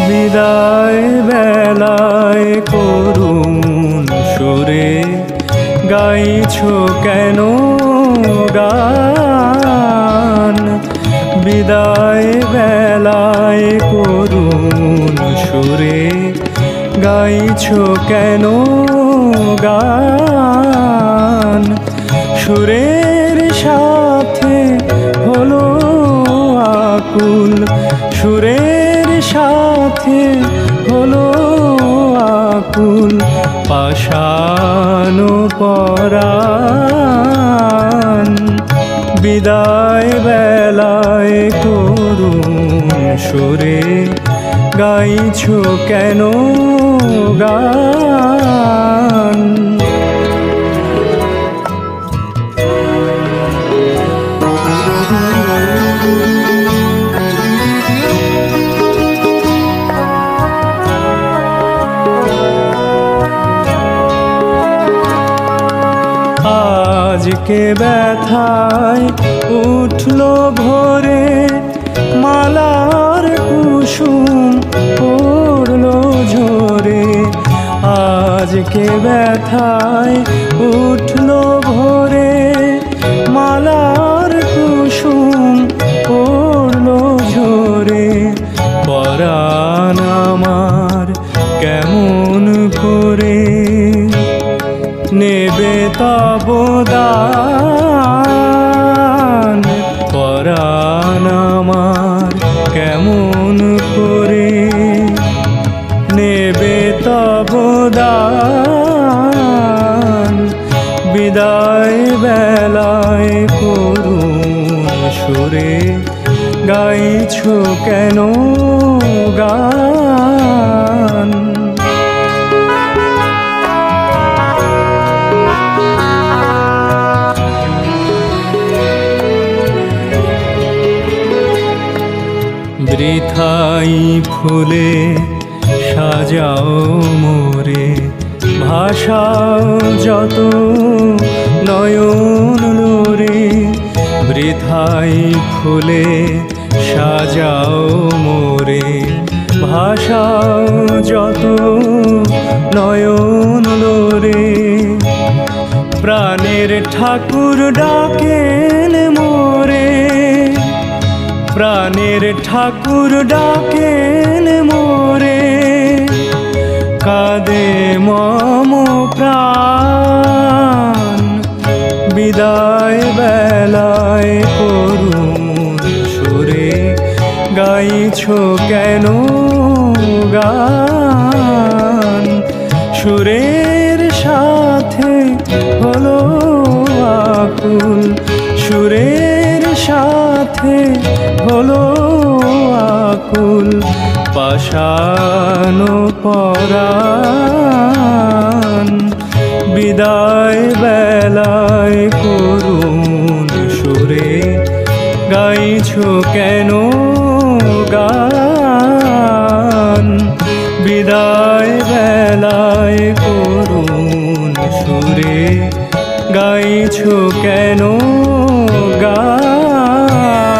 বিদায় বেলায় করুণ সুরে গাইছো কেন গান? বিদায় বেলায় করুণ সুরে গাইছো কেন গান? সুরের সাথে হলো আকুল, সুরের সাথে হলো আকুল পাষাণ পরাণ। বিদায় বেলায় করুণ সুরে গাইছো কেন গান? আজকে ব্যথায় উঠলো ভোরে, মালার কুসুম পড়লো ঝরে। আজকে ব্যথায় উঠলো ভোরে, মালার কুসুম পড়লো ঝরে। পরাণ আমার কেমন করে নেবে তব দান? পরাণ আমার কেমন করে নেবে তব দান? বিদায় বেলায় করুণ সুরে গাইছো কেন গান? বৃথাই ফুলে সাজাও মোরে, ভাষাও যত নয়ন লোরে। বৃথাই ফুলে সাজাও মোরে, ভাষাও যত নয়ন লোরে। প্রাণের ঠাকুর ডাকেন মোরে, প্রাণের ঠাকুর ডাকেন মোরে। কাঁদে মম প্রাণ, বিদায় বেলায় করুণ সুরে গাইছো কেন গান? সুরের সাথে হলো আকুল, সুরের সাথে হলো আকুল পাষাণ পরাণ। বিদায় বেলায় করুণ সুরে গাইছো কেন গান? বিদায় বেলায় করুণ সুরে গাইছো কেন গান?